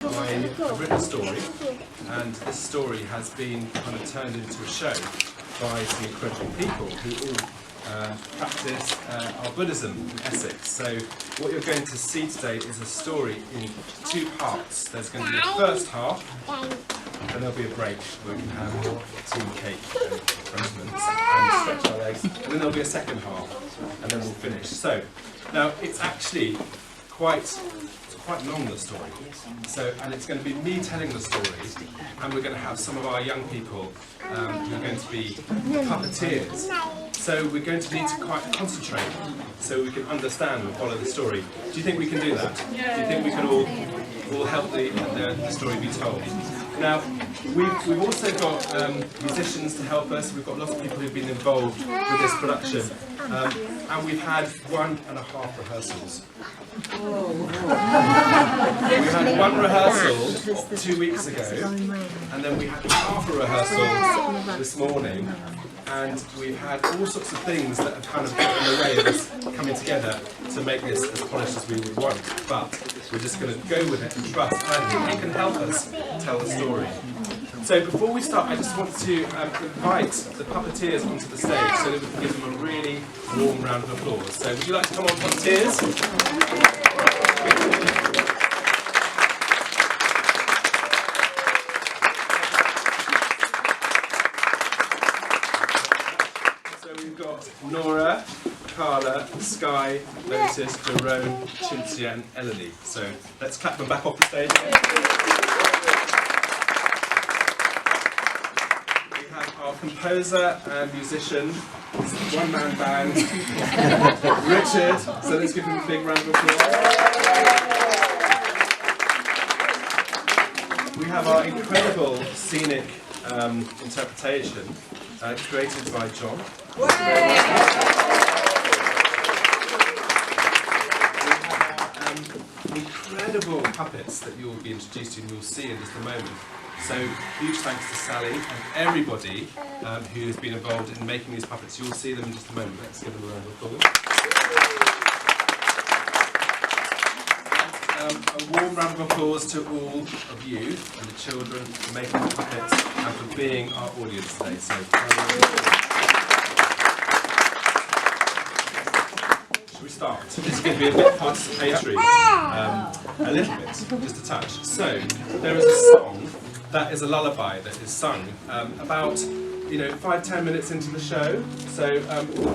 I've written a story, and this story has been kind of turned into a show by some incredible people who all practice our Buddhism in Essex. So what you're going to see today is a story in two parts. There's going to be a first half, and there'll be a break where we can have tea, cake and refreshments and stretch our legs, and then there'll be a second half, and then we'll finish. So now it's actually quite long, the story. So, and it's going to be me telling the story, and we're going to have some of our young people who are going to be puppeteers. So we're going to need to quite concentrate so we can understand and follow the story. Do you think we can do that? Yeah. Do you think we can all help the story be told? Now, we've also got musicians to help us. We've got lots of people who've been involved with this production. And we've had 1.5 rehearsals. We had one rehearsal 2 weeks ago, and then we had half a rehearsal this morning, and we've had all sorts of things that have kind of got in the way of us coming together to make this as polished as we would want. But we're just going to go with it and trust, and I think you can help us tell the story. So before we start, I just want to invite the puppeteers onto the stage so that we can give them a really warm round of applause. So would you like to come on, puppeteers? Nora, Carla, Sky, Lotus, Jerome, Chintzia and Eleni. So let's clap them back off the stage. We have our composer and musician, one-man band, Richard. So let's give him a big round of applause. We have our incredible scenic interpretation created by John. We have incredible puppets that you'll be introduced to and you'll see in just a moment. So huge thanks to Sally and everybody who has been involved in making these puppets. You'll see them in just a moment. Let's give them a round of applause. A warm round of applause to all of you and the children for making the puppets and for being our audience today. So, shall we start? This is going to be a bit participatory, a little bit, just a touch. So, there is a song that is a lullaby that is sung about 5-10 minutes into the show. So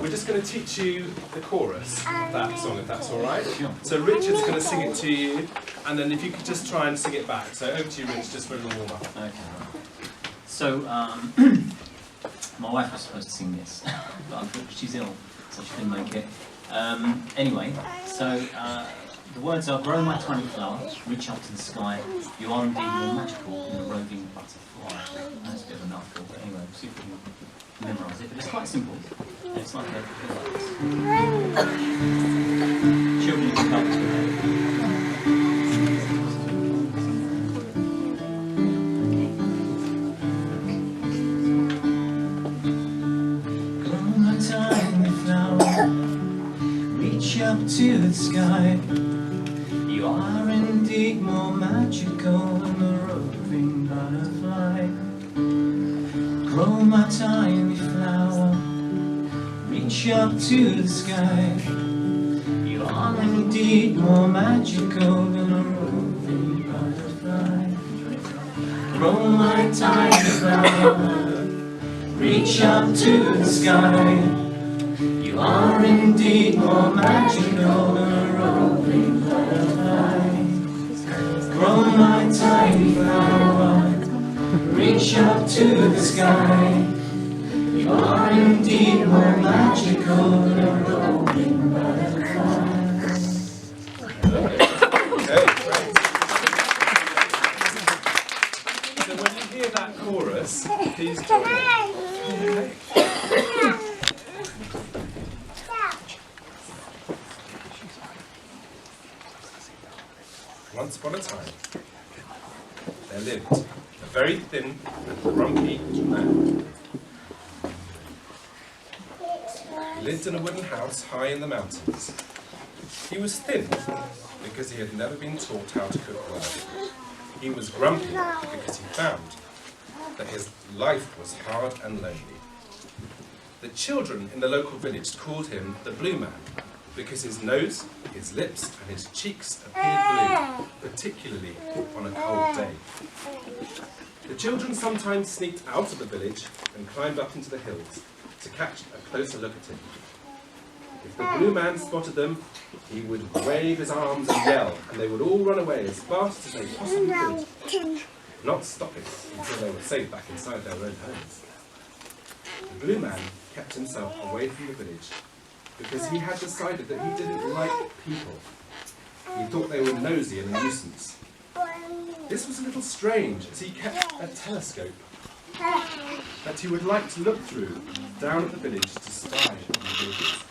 we're just going to teach you the chorus of that song, if that's all right. So Richard's going to sing it to you, and then if you could just try and sing it back. So over to you, Rich, just for a little warm up. Okay. So my wife was supposed to sing this, but unfortunately she's ill, so she couldn't make it. Anyway, so the words are: grow my tiny flower, reach up to the sky. You are indeed more magical than a roving butterfly. That's a bit of a mouthful, but anyway, we'll see if we can memorise it. But it's quite simple. It's like a bit like this. Children can help us with it. Grow my tiny flower, reach up to the sky. You are indeed more magical than a roving butterfly. Grow my tiny flower, reach up to the sky. You are indeed more magical than a roving butterfly. Grow my tiny flower, reach up to the sky. You are indeed more magical than a roving butterfly. Grow my tiny flower, reach up to the sky. You are indeed more magical than a roving butterfly. Okay, great. So when you hear that chorus, please join in. Once upon a time, there lived a very thin and grumpy man. He lived in a wooden house high in the mountains. He was thin because he had never been taught how to cook well. He was grumpy because he found that his life was hard and lonely. The children in the local village called him the Blue Man because his nose, his lips and his cheeks appeared blue, particularly on a cold day. The children sometimes sneaked out of the village and climbed up into the hills to catch a closer look at him. If the Blue Man spotted them, he would wave his arms and yell, and they would all run away as fast as they possibly could, not stopping until they were safe back inside their own homes. The Blue Man kept himself away from the village because he had decided that he didn't like people. He thought they were nosy and a nuisance. This was a little strange, as he kept a telescope that he would like to look through down at the village to spy on the villagers.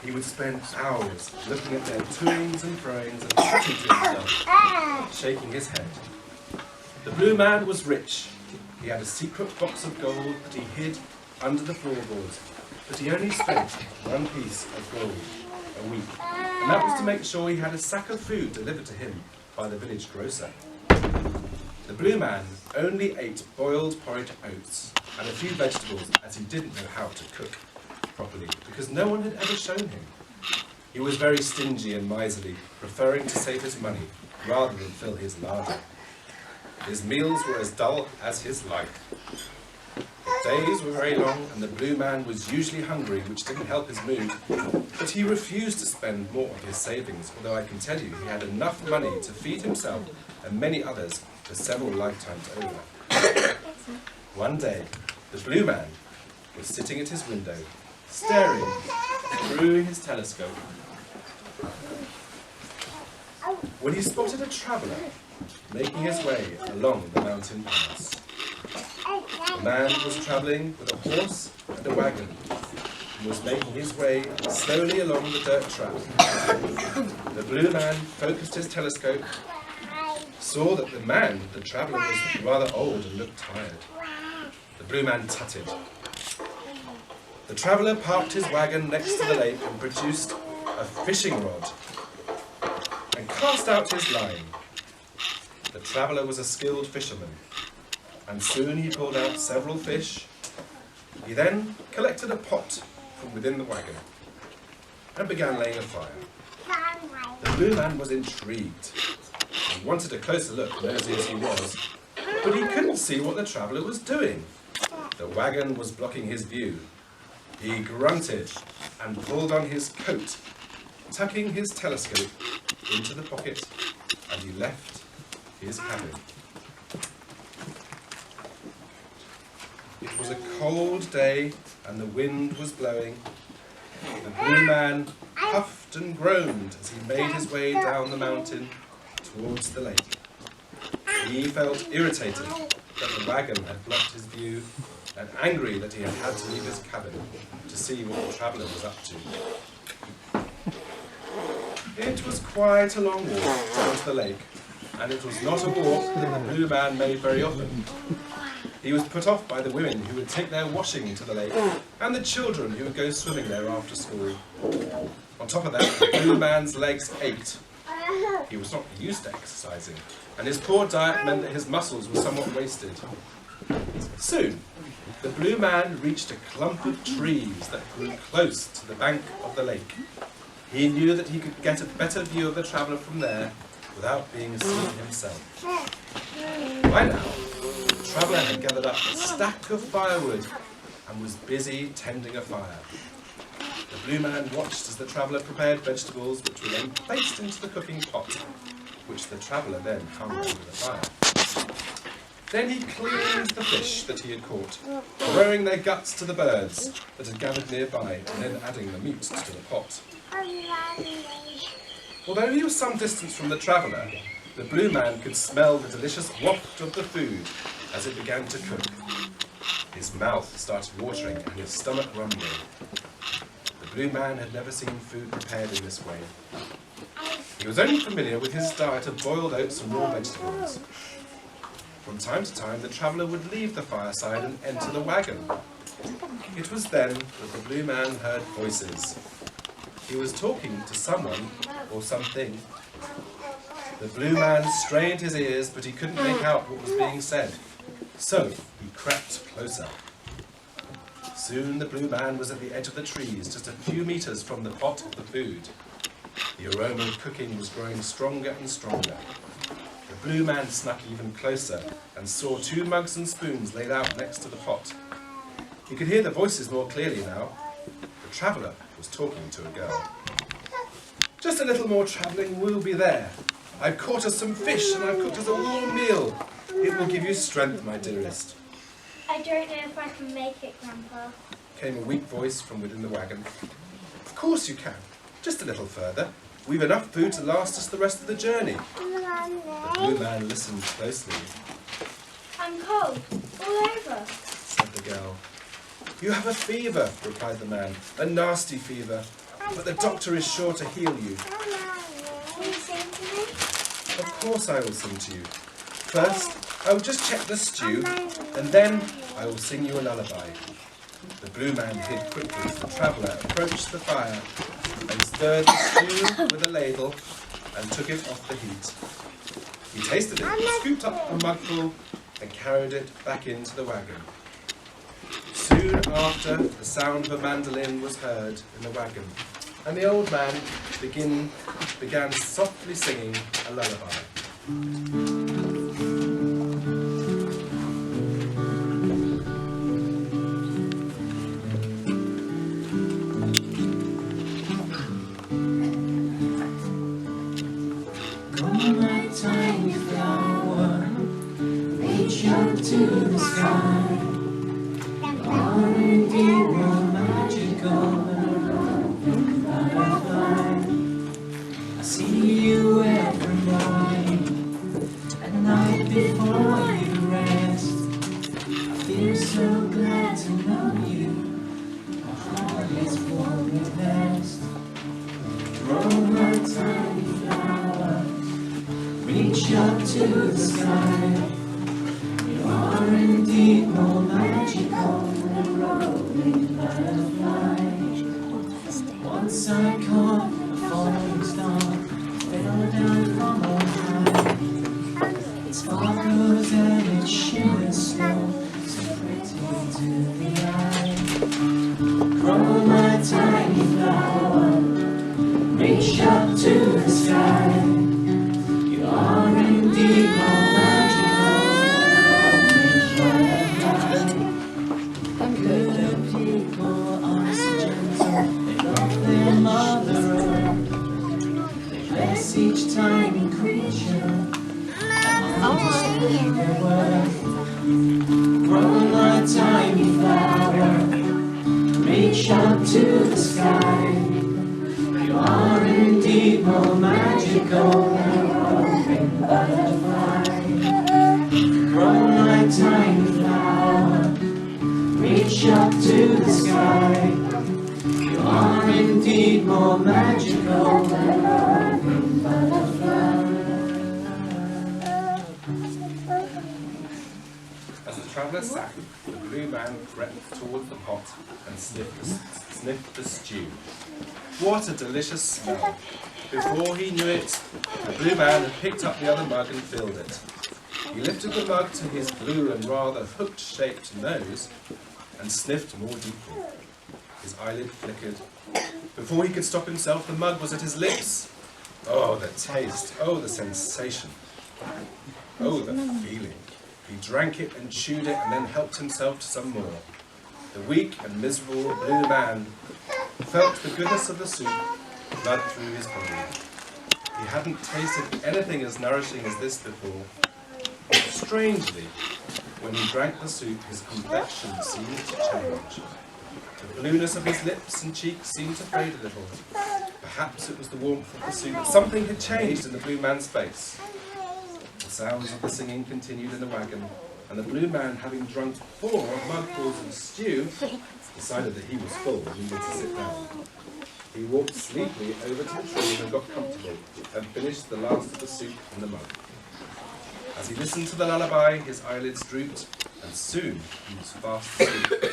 He would spend hours looking at their toings and froings and talking to himself, shaking his head. The Blue Man was rich. He had a secret box of gold that he hid under the floorboards, but he only spent one piece of gold a week, and that was to make sure he had a sack of food delivered to him by the village grocer. The Blue Man only ate boiled porridge oats and a few vegetables, as he didn't know how to cook properly, because no one had ever shown him. He was very stingy and miserly, preferring to save his money rather than fill his larder. His meals were as dull as his life. The days were very long, and the Blue Man was usually hungry, which didn't help his mood, but he refused to spend more of his savings, although I can tell you he had enough money to feed himself and many others for several lifetimes over. One day, the Blue Man was sitting at his window, staring through his telescope, when he spotted a traveller making his way along the mountain pass. The man was travelling with a horse and a wagon, and was making his way slowly along the dirt track. The Blue Man focused his telescope, saw that the traveller was rather old and looked tired. The Blue Man tutted. The traveller parked his wagon next to the lake and produced a fishing rod and cast out his line. The traveller was a skilled fisherman, and soon he pulled out several fish. He then collected a pot from within the wagon and began laying a fire. The Blue Man was intrigued. He wanted a closer look, nosy as he was, but he couldn't see what the traveller was doing. The wagon was blocking his view. He grunted and pulled on his coat, tucking his telescope into the pocket, and he left his cabin. It was a cold day and the wind was blowing. The Blue Man puffed and groaned as he made his way down the mountain towards the lake. He felt irritated that the wagon had blocked his view, and angry that he had to leave his cabin to see what the traveller was up to. It was quite a long walk down to the lake, and it was not a walk that the Blue Man made very often. He was put off by the women who would take their washing to the lake, and the children who would go swimming there after school. On top of that, the Blue Man's legs ached. He was not used to exercising, and his poor diet meant that his muscles were somewhat wasted. Soon, the Blue Man reached a clump of trees that grew close to the bank of the lake. He knew that he could get a better view of the traveller from there without being seen himself. By now, the traveller had gathered up a stack of firewood and was busy tending a fire. The Blue Man watched as the traveller prepared vegetables, which were then placed into the cooking pot, which the traveller then hung over the fire. Then he cleaned the fish that he had caught, throwing their guts to the birds that had gathered nearby, and then adding the meat to the pot. Although he was some distance from the traveller, the Blue Man could smell the delicious waft of the food as it began to cook. His mouth started watering and his stomach rumbling. The Blue Man had never seen food prepared in this way. He was only familiar with his diet of boiled oats and raw vegetables. From time to time, the traveller would leave the fireside and enter the wagon. It was then that the blue man heard voices. He was talking to someone or something. The blue man strained his ears, but he couldn't make out what was being said. So he crept closer. Soon the blue man was at the edge of the trees, just a few meters from the pot of the food. The aroma of cooking was growing stronger and stronger. The blue man snuck even closer and saw 2 mugs and spoons laid out next to the pot. He could hear the voices more clearly now. The traveller was talking to a girl. Just a little more travelling, we'll be there. I've caught us some fish and I've cooked us a warm meal. It will give you strength, my dearest. I don't know if I can make it, Grandpa. Came a weak voice from within the wagon. Of course you can. Just a little further. We've enough food to last us the rest of the journey. The blue man listened closely. I'm cold, all over. Said the girl. You have a fever, replied the man. A nasty fever. But the doctor is sure to heal you. Will you sing to me? Of course I will sing to you. First, I will just check the stew, and then I will sing you a lullaby. The blue man hid quickly as the traveller approached the fire and stirred the stew with a ladle and took it off the heat. He tasted it, scooped up a mugful and carried it back into the wagon. Soon after, the sound of a mandolin was heard in the wagon, and the old man began softly singing a lullaby. Tiny flower, reach up to the sky. Are indeed more magical than a roving butterfly. I see you every morning, at night before you rest. I feel so glad to know you. My heart is warm with best. Grow my tiny flower, reach up to the sky. You are indeed more magical than a rolling butterfly. Once I caught a falling star, fell down from on high. It sparkles and it shimmers slow, so pretty to the eye. Grow my tiny flower, reach up to the sky. You are indeed more magical than a butterfly. Good people are so gentle, they love their mother earth. They bless each tiny creature and understand their worth. Grow my tiny flower, reach up to the sky. You are indeed more magical than a roving butterfly. Grow my tiny flower, reach up to the sky. You are indeed more magical than a roving butterfly. As the traveller sat, the blue man crept towards the pot and sniffed the stew. What a delicious smell! Before he knew it, the blue man had picked up the other mug and filled it. He lifted the mug to his blue and rather hooked-shaped nose and sniffed more deeply. His eyelid flickered. Before he could stop himself, the mug was at his lips. Oh, the taste! Oh, the sensation! Oh, the feeling! He drank it and chewed it and then helped himself to some more. The weak and miserable blue man felt the goodness of the soup flood through his body. He hadn't tasted anything as nourishing as this before. Strangely, when he drank the soup, his complexion seemed to change. The blueness of his lips and cheeks seemed to fade a little. Perhaps it was the warmth of the soup. Something had changed in the blue man's face. The sounds of the singing continued in the wagon, and the blue man, having drunk 4 mugfuls of stew, decided that he was full and needed to sit down. He walked sleepily over to the tree and got comfortable, and finished the last of the soup in the mug. As he listened to the lullaby, his eyelids drooped, and soon he was fast asleep.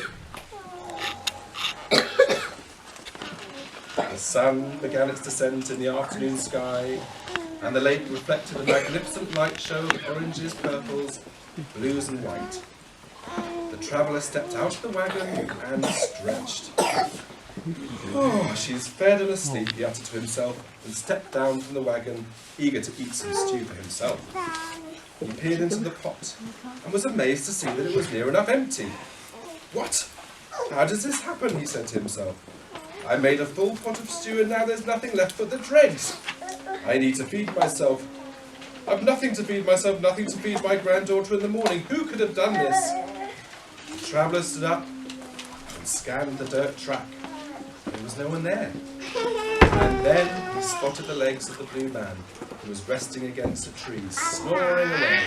The sun began its descent in the afternoon sky, and the lake reflected a magnificent light show of oranges, purples, blues and white. The traveller stepped out of the wagon and stretched. "Oh, she's fed and asleep," he uttered to himself, and stepped down from the wagon, eager to eat some stew for himself. He peered into the pot, and was amazed to see that it was near enough empty. "What? How does this happen?" he said to himself. "I made a full pot of stew, and now there's nothing left but the dregs. I need to feed myself. I've nothing to feed myself, nothing to feed my granddaughter in the morning. Who could have done this?" The traveller stood up and scanned the dirt track. There was no one there. And then he spotted the legs of the blue man, who was resting against a tree, snoring away.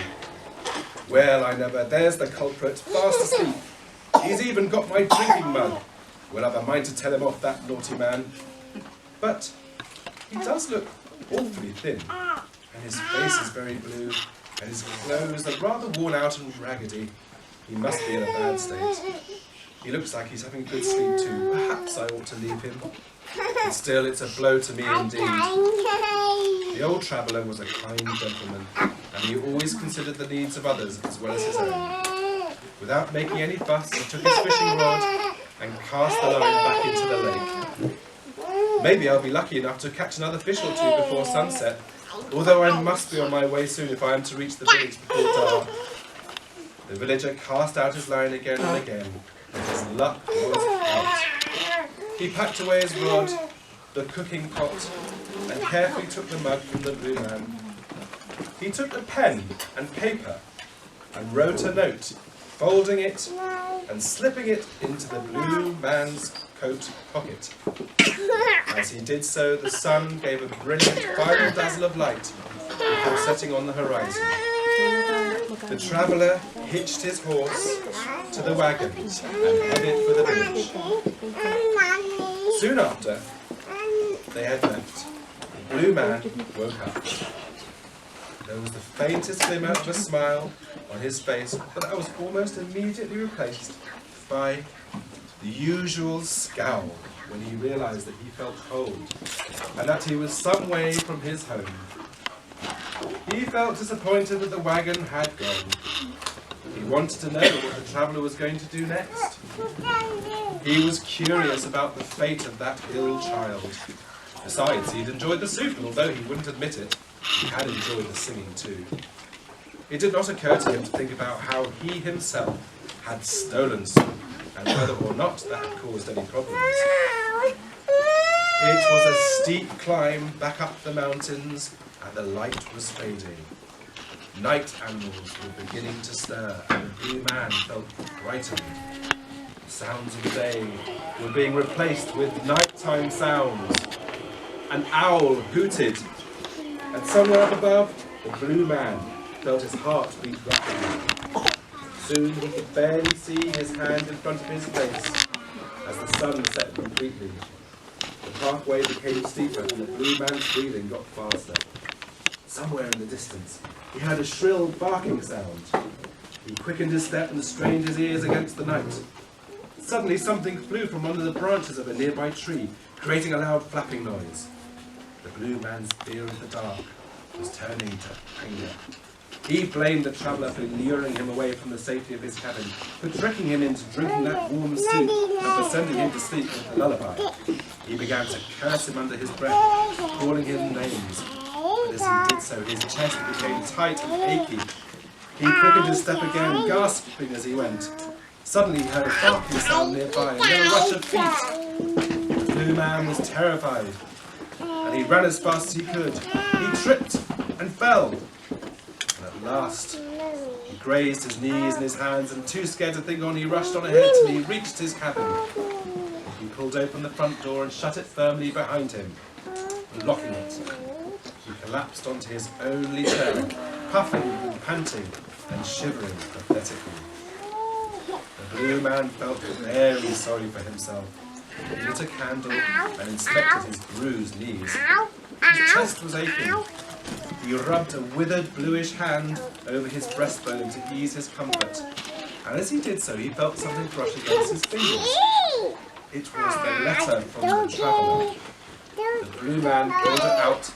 "Well, I never, there's the culprit, fast asleep. He's even got my drinking mug. We'll have a mind to tell him off, that naughty man. But he does look awfully thin, and his face is very blue, and his clothes are rather worn out and raggedy. He must be in a bad state. He looks like he's having a good sleep too. Perhaps I ought to leave him. But still, it's a blow to me indeed." The old traveller was a kind gentleman, and he always considered the needs of others as well as his own. Without making any fuss, he took his fishing rod and cast the line back into the lake. "Maybe I'll be lucky enough to catch another fish or two before sunset, although I must be on my way soon if I am to reach the village before dark." The villager cast out his line again and again, but his luck was out. He packed away his rod, the cooking pot, and carefully took the mug from the blue man. He took a pen and paper and wrote a note, folding it and slipping it into the blue man's coat pocket. As he did so, the sun gave a brilliant final dazzle of light before setting on the horizon. The traveller hitched his horse to the wagon and headed for the village. Soon after they had left, the blue man woke up. There was the faintest glimmer of a smile on his face, but that was almost immediately replaced by the usual scowl when he realised that he felt cold and that he was some way from his home. He felt disappointed that the wagon had gone. He wanted to know what the traveller was going to do next. He was curious about the fate of that ill child. Besides, he'd enjoyed the soup, and although he wouldn't admit it, he had enjoyed the singing too. It did not occur to him to think about how he himself had stolen soup, and whether or not that had caused any problems. It was a steep climb back up the mountains, and the light was fading. Night animals were beginning to stir, and the blue man felt frightened. The sounds of the day were being replaced with nighttime sounds. An owl hooted, and somewhere up above, the blue man felt his heart beat rapidly. Soon he could barely see his hand in front of his face as the sun set completely. The pathway became steeper, and the blue man's breathing got faster. Somewhere in the distance, he heard a shrill barking sound. He quickened his step and strained his ears against the night. Suddenly something flew from under the branches of a nearby tree, creating a loud flapping noise. The blue man's fear of the dark was turning to anger. He blamed the traveller for luring him away from the safety of his cabin, for tricking him into drinking that warm soup, and for sending him to sleep with the lullaby. He began to curse him under his breath, calling him names. But as he did so, his chest became tight and achy. He quickened his step again, gasping as he went. Suddenly he heard a barking sound nearby, and then a rush of feet. The blue man was terrified, and he ran as fast as he could. He tripped and fell. And at last, he grazed his knees and his hands, and too scared to think on, he rushed on ahead till he reached his cabin. He pulled open the front door and shut it firmly behind him, locking it. He collapsed onto his only chair, puffing and panting and shivering pathetically. The blue man felt very sorry for himself. He lit a candle and inspected his bruised knees. His chest was aching. He He rubbed a withered bluish hand over his breastbone to ease his comfort, and as he did so he felt something brush against his fingers. It was the letter from the traveller. The blue man pulled it out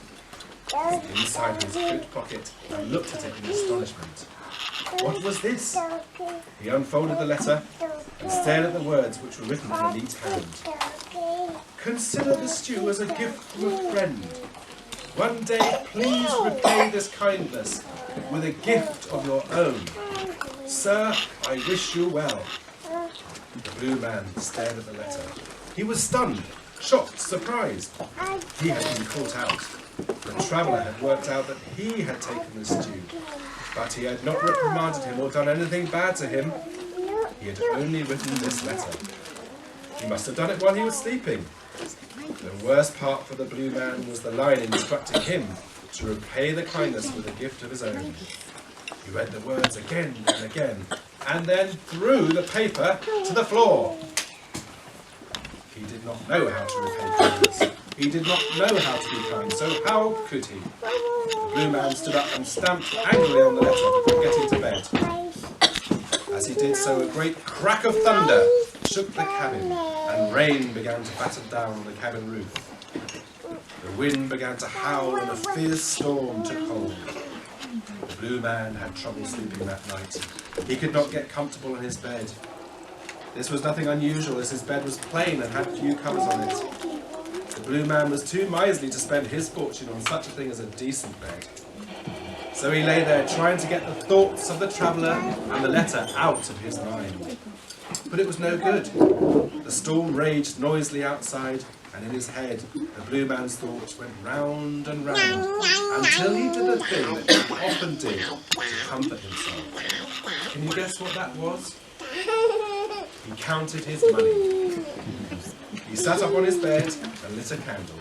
inside his coat pocket and looked at it in astonishment. What was this? He unfolded the letter and stared at the words which were written in a neat hand. Consider the stew as a gift from a friend. One day please repay this kindness with a gift of your own. Sir, I wish you well. The blue man stared at the letter. He was stunned, shocked, surprised. He had been caught out. The traveller had worked out that he had taken the stew, but he had not reprimanded him or done anything bad to him. He had only written this letter. He must have done it while he was sleeping. The worst part for the blue man was the line instructing him to repay the kindness with a gift of his own. He read the words again and again, and then threw the paper to the floor. He did not know how to repay kindness. He did not know how to be kind, so how could he? The blue man stood up and stamped angrily on the letter before getting to bed. As he did so, a great crack of thunder shook the cabin, and rain began to batter down on the cabin roof. The wind began to howl, and a fierce storm took hold. The blue man had trouble sleeping that night. He could not get comfortable in his bed. This was nothing unusual, as his bed was plain and had few covers on it. The blue man was too miserly to spend his fortune on such a thing as a decent bed. So he lay there trying to get the thoughts of the traveller and the letter out of his mind. But it was no good. The storm raged noisily outside, and in his head the blue man's thoughts went round and round until he did the thing that he often did to comfort himself. Can you guess what that was? He counted his money. He sat up on his bed and lit a candle.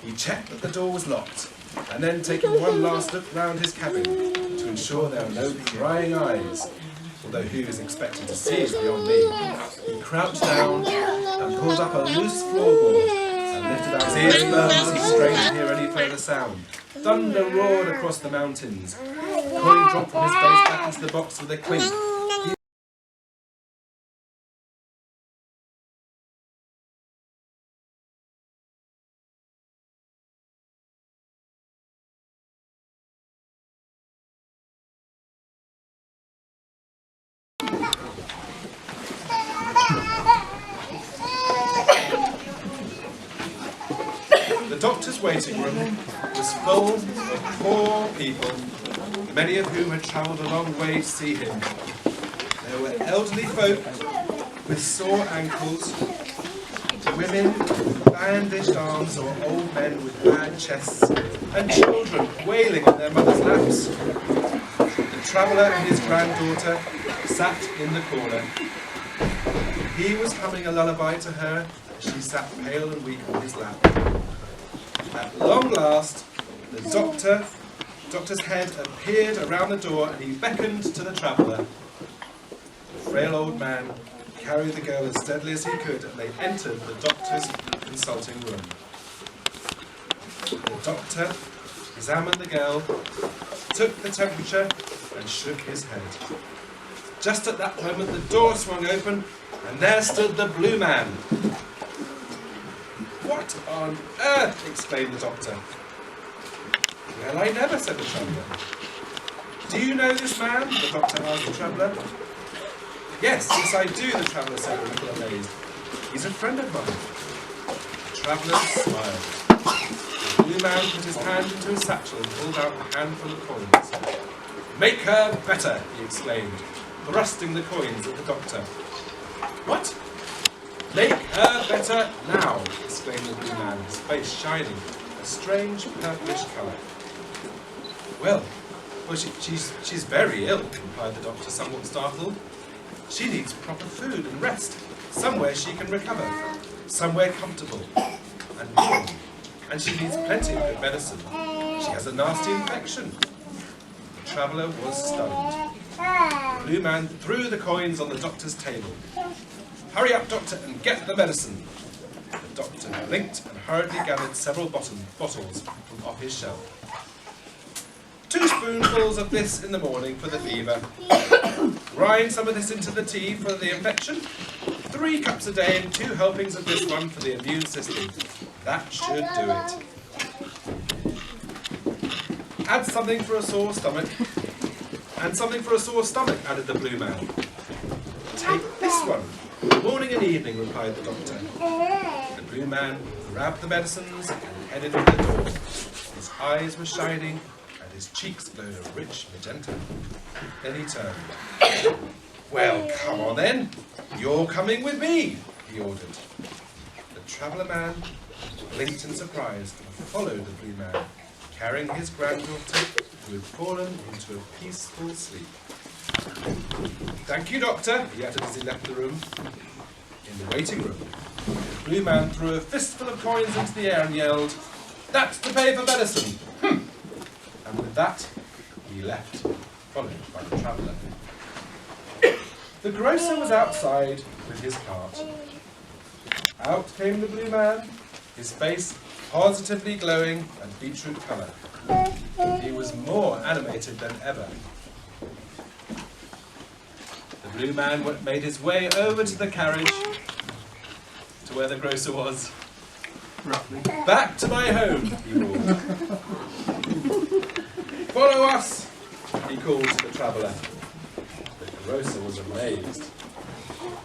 He checked that the door was locked, and then taking one last look round his cabin to ensure there were no prying eyes, although who is expected to see is beyond me, he crouched down and pulled up a loose floorboard and lifted out his ears firm as he strained to hear any further sound. Thunder roared across the mountains. The coin dropped from his face back into the box with a clink. The doctor's waiting room was full of poor people, many of whom had travelled a long way to see him. There were elderly folk with sore ankles, women with bandaged arms or old men with bad chests, and children wailing on their mothers' laps. The traveller and his granddaughter sat in the corner. He was humming a lullaby to her as she sat pale and weak on his lap. At long last, the doctor's head appeared around the door, and he beckoned to the traveller. The frail old man carried the girl as steadily as he could, and they entered the doctor's consulting room. The doctor examined the girl, took the temperature, and shook his head. Just at that moment, the door swung open, and there stood the blue man. "What on earth?" exclaimed the doctor. "Well, I never," said the traveller. "Do you know this man?" the doctor asked the traveller. Yes, I do," the traveller said, a little amazed. "He's a friend of mine." The traveller smiled. The blue man put his hand into his satchel and pulled out a handful of coins. "Make her better," he exclaimed, thrusting the coins at the doctor. "What? Make her better now," exclaimed the blue man, his face shining a strange purplish colour. Well, she's very ill," replied the doctor, somewhat startled. "She needs proper food and rest, somewhere she can recover, somewhere comfortable and warm, and she needs plenty of good medicine. She has a nasty infection." The traveller was stunned. The blue man threw the coins on the doctor's table. "Hurry up, doctor, and get the medicine." The doctor blinked and hurriedly gathered several bottles from off his shelf. spoonfuls of this in the morning for the fever. Grind some of this into the tea for the infection. 3 cups a day and 2 helpings of this one for the immune system. That should do it. Add something for a sore stomach. And something for a sore stomach, added the blue man. Take this one. Morning and evening, replied the doctor. The blue man grabbed the medicines and headed for the door. His eyes were shining and his cheeks glowed a rich magenta. Then he turned. Well, come on then. You're coming with me, he ordered. The traveller man blinked in surprise and followed the blue man, carrying his granddaughter, who had fallen into a peaceful sleep. Thank you, doctor, he added as he left the room. In the waiting room, the blue man threw a fistful of coins into the air and yelled, "That's to pay for medicine!" And with that, he left, followed by the traveller. The grocer was outside with his cart. Out came the blue man, his face positively glowing and beetroot colour. He was more animated than ever. The blue man made his way over to the carriage, to where the grocer was. Roughly. Back to my home, he roared. Follow us, he called to the traveller. The grocer was amazed.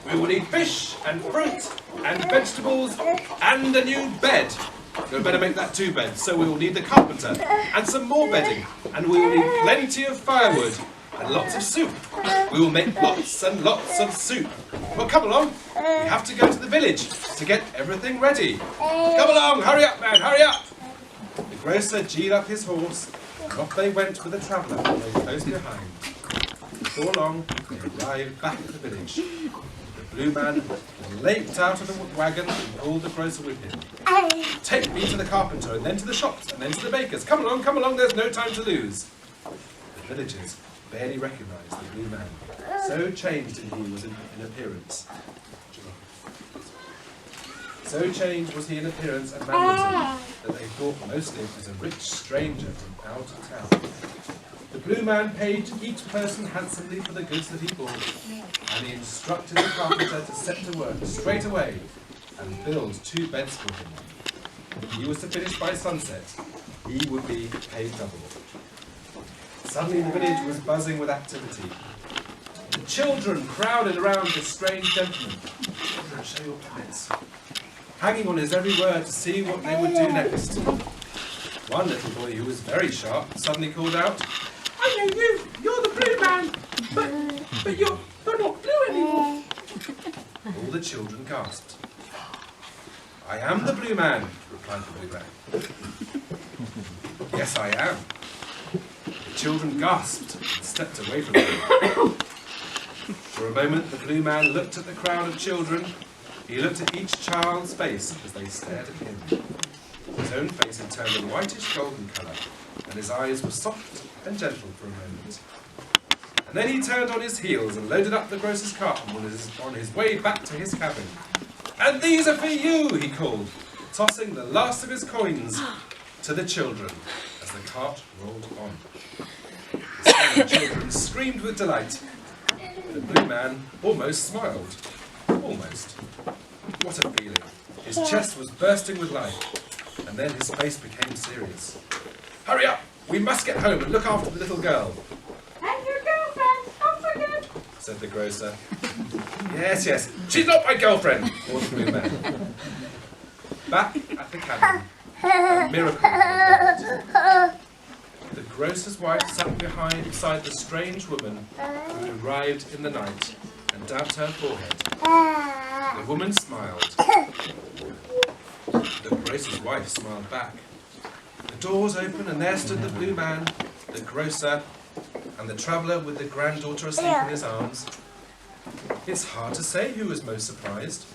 We will need fish and fruit and vegetables and a new bed. We'd better make that 2 beds, so we will need the carpenter and some more bedding, and we will need plenty of firewood and lots of soup. We will make lots and lots of soup. Well, come along. We have to go to the village to get everything ready. Come along, hurry up, man, hurry up. The grocer geared up his horse, and off they went with the traveller, following close behind. Before long, they arrived back at the village. The blue man leaped out of the wagon and pulled the grocer with him. Take me to the carpenter, and then to the shops, and then to the baker's. Come along, there's no time to lose. The villagers barely recognised the blue man. So changed he was in appearance. So changed was he in appearance and mannerism that they thought mostly it was a rich stranger from out of town. The blue man paid each person handsomely for the goods that he bought, and he instructed the carpenter to set to work straight away and build 2 beds for him. If he was to finish by sunset, he would be paid double. Suddenly the village was buzzing with activity. The children crowded around this strange gentleman. Children, show your puppets. Hanging on his every word to see what they would do next. One little boy who was very sharp suddenly called out, "I know you! You're the blue man! But you're not blue anymore!" All the children gasped. "I am the blue man," replied the blue man. "Yes, I am." The children gasped and stepped away from him. For a moment, the blue man looked at the crowd of children. He looked at each child's face as they stared at him. His own face had turned a whitish golden colour, and his eyes were soft and gentle for a moment. And then he turned on his heels and loaded up the grocer's cart and was on his way back to his cabin. "And these are for you," he called, tossing the last of his coins to the children as the cart rolled on. The scared children screamed with delight. The blue man almost smiled. Almost. What a feeling. His chest was bursting with life, and then his face became serious. "Hurry up! We must get home and look after the little girl." And your girlfriend, don't forget. Said the grocer. Yes, she's not my girlfriend, roared the blue man. Back at the cabin, a miracle happened. The grocer's wife sat beside the strange woman who had arrived in the night and dabbed her forehead. The woman smiled. The grocer's wife smiled back. The doors opened and there stood the blue man, the grocer, and the traveller with the granddaughter asleep in his arms. It's hard to say who was most surprised,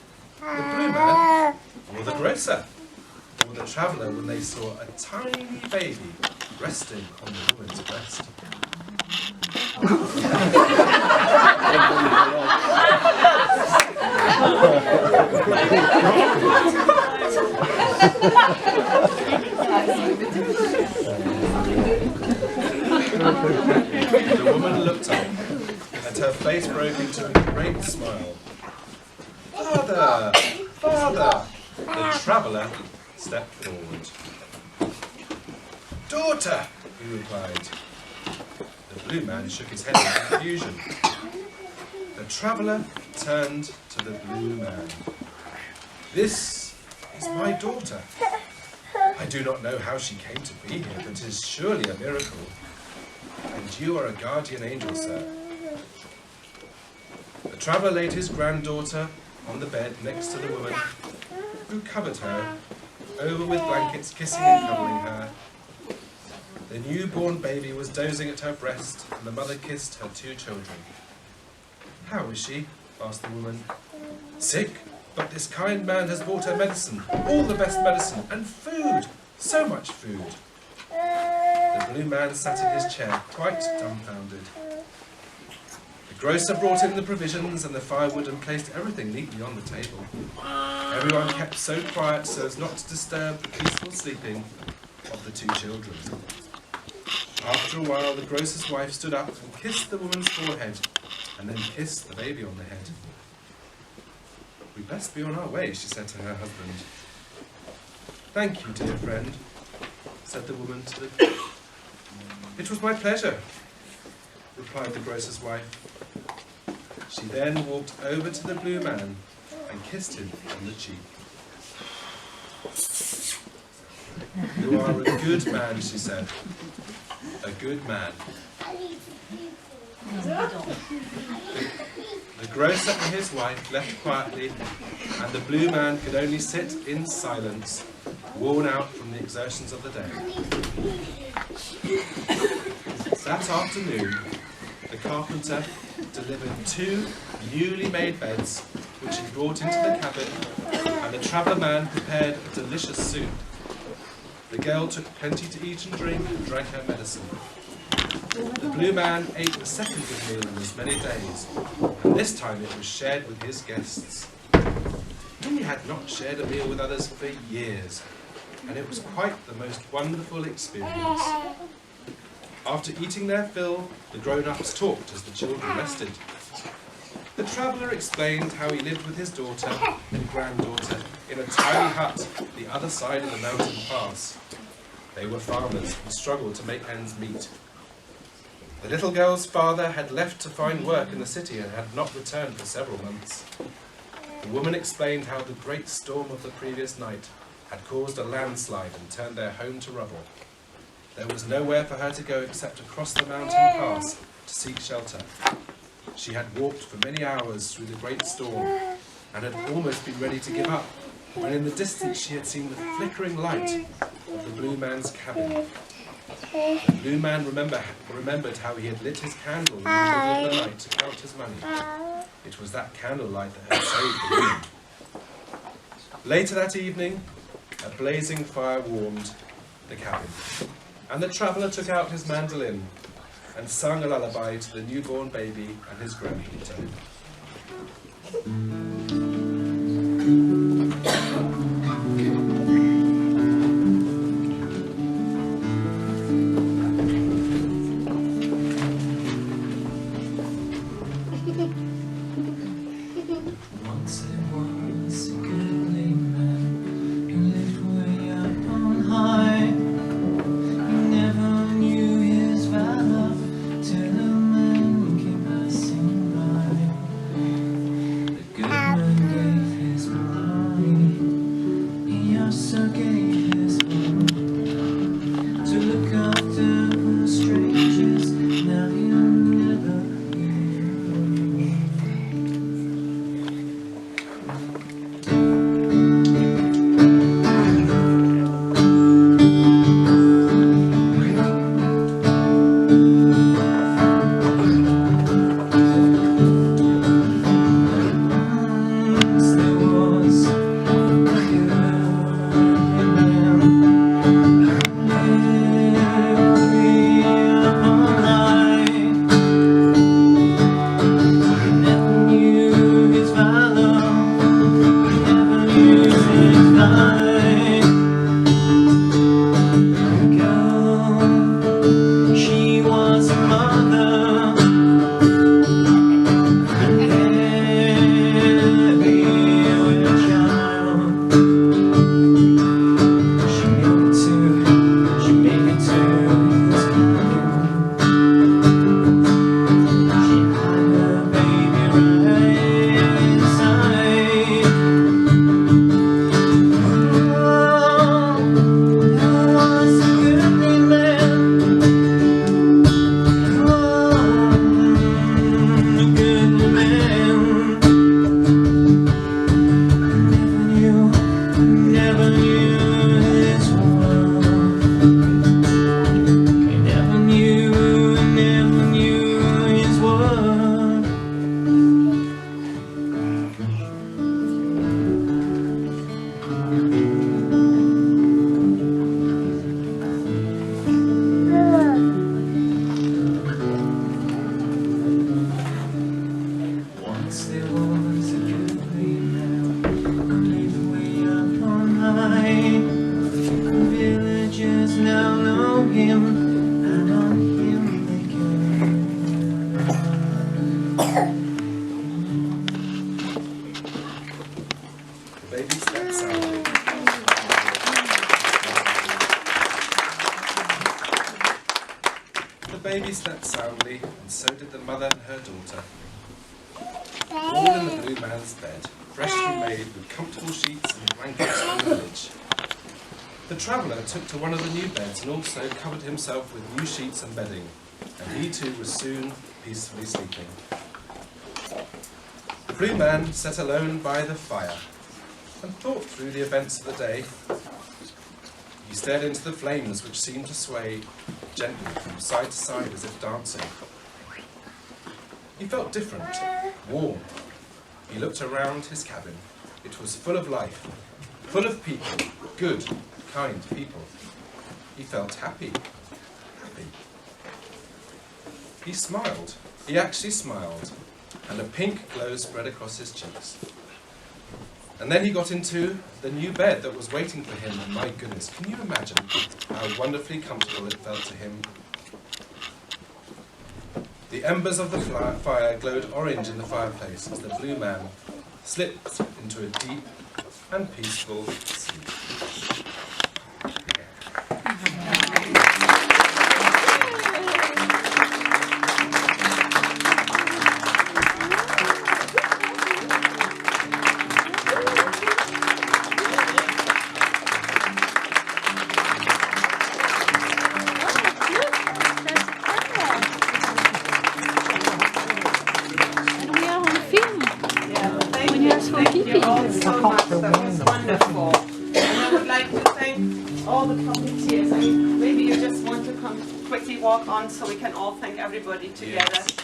the blue man or the grocer, or the traveller when they saw a tiny baby resting on the woman's breast. The woman looked up, and her face broke into a great smile. Father! Father! The traveller stepped forward. Daughter! He replied. The blue man shook his head in confusion. The traveller turned to the blue man. This is my daughter. I do not know how she came to be here, but it is surely a miracle. And you are a guardian angel, sir. The traveller laid his granddaughter on the bed next to the woman, who covered her, over with blankets, kissing and cuddling her. The newborn baby was dozing at her breast, and the mother kissed her two children. How is she? Asked the woman. Sick, but this kind man has brought her medicine, all the best medicine, and food, so much food. The blue man sat in his chair, quite dumbfounded. The grocer brought in the provisions and the firewood and placed everything neatly on the table. Everyone kept so quiet so as not to disturb the peaceful sleeping of the two children. After a while, the grocer's wife stood up and kissed the woman's forehead, and then kissed the baby on the head. We'd best be on our way, she said to her husband. Thank you, dear friend, said the woman to the... It was my pleasure, replied the grocer's wife. She then walked over to the blue man and kissed him on the cheek. You are a good man, she said. A good man. The grocer and his wife left quietly, and the blue man could only sit in silence, worn out from the exertions of the day. That afternoon, the carpenter delivered 2 newly made beds, which he brought into the cabin, and the traveller man prepared a delicious soup. The girl took plenty to eat and drink, and drank her medicine. The blue man ate a second good meal in as many days, and this time it was shared with his guests. He had not shared a meal with others for years, and it was quite the most wonderful experience. After eating their fill, the grown-ups talked as the children rested. The traveller explained how he lived with his daughter and granddaughter in a tiny hut the other side of the mountain pass. They were farmers and struggled to make ends meet. The little girl's father had left to find work in the city and had not returned for several months. The woman explained how the great storm of the previous night had caused a landslide and turned their home to rubble. There was nowhere for her to go except across the mountain pass to seek shelter. She had walked for many hours through the great storm and had almost been ready to give up, when in the distance she had seen the flickering light of the blue man's cabin. The blue man remembered how he had lit his candle in the middle of the night to count his money. It was that candlelight that had saved the woman. Later that evening, a blazing fire warmed the cabin, and the traveller took out his mandolin and sung a lullaby to the newborn baby and his granddaughter. Once there was a goodly man who lived way up on high. He never knew his valor till a man came passing by. The good slept soundly, and so did the mother and her daughter. All in the Blue Man's bed, freshly made with comfortable sheets and blankets from the village. The traveller took to one of the new beds and also covered himself with new sheets and bedding, and he too was soon peacefully sleeping. The Blue Man sat alone by the fire and thought through the events of the day. He stared into the flames which seemed to sway gently from side to side as if dancing. He felt different, warm. He looked around his cabin. It was full of life, full of people, good, kind people. He felt happy. He smiled. He actually smiled, and a pink glow spread across his cheeks. And then he got into the new bed that was waiting for him, and my goodness, can you imagine how wonderfully comfortable it felt to him? The embers of the fire glowed orange in the fireplace as the Blue Man slipped into a deep and peaceful sleep. Walk on so we can all thank everybody together. Yes.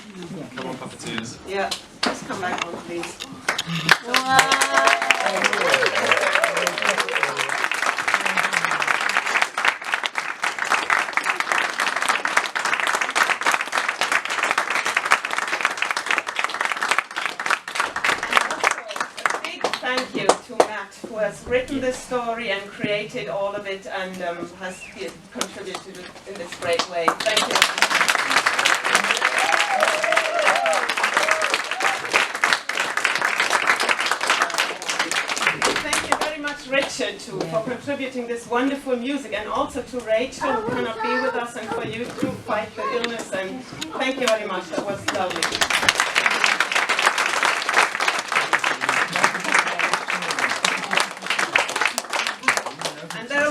Come on, puppeteers. Yeah, just come back on, please. A big thank you to Matt, who has written this story and created all of it and has contributed in this great way. Thank you. Thank you very much, Richard, too, for contributing this wonderful music, and also to Rachel, who cannot be with us, and for you to fight the illness. And thank you very much. That was lovely.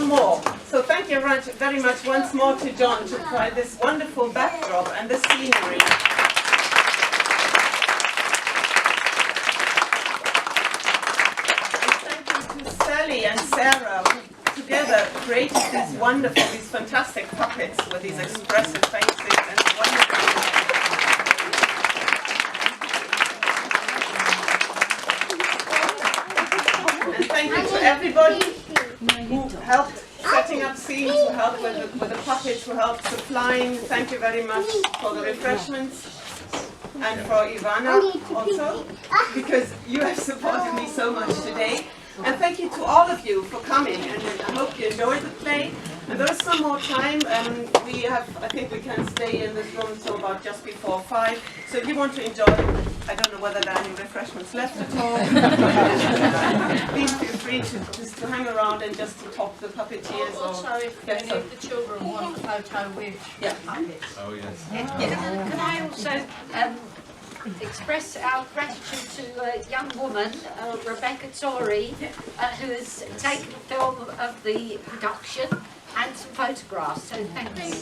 More. So thank you very much once more to John to provide this wonderful backdrop and the scenery. And thank you to Sally and Sarah, who together created these wonderful, these fantastic puppets with these expressive faces and wonderful. And thank you to everybody who helped setting up scenes, who helped with the puppets, who helped supplying. Thank you very much for the refreshments, and for Ivana also, because you have supported me so much today. And thank you to all of you for coming, and I hope you enjoyed the play. And there is some more time. I think we can stay in this room until about just before 5. So if you want to enjoy, I don't know whether there are any refreshments left at all. Please feel free to hang around and just to talk to the puppeteers. Also, if any of the children want a photo with puppets. Oh, yes. Can I also express our gratitude to a young woman, Rebecca Torrey, who has taken film of the production and some photographs. So thank you.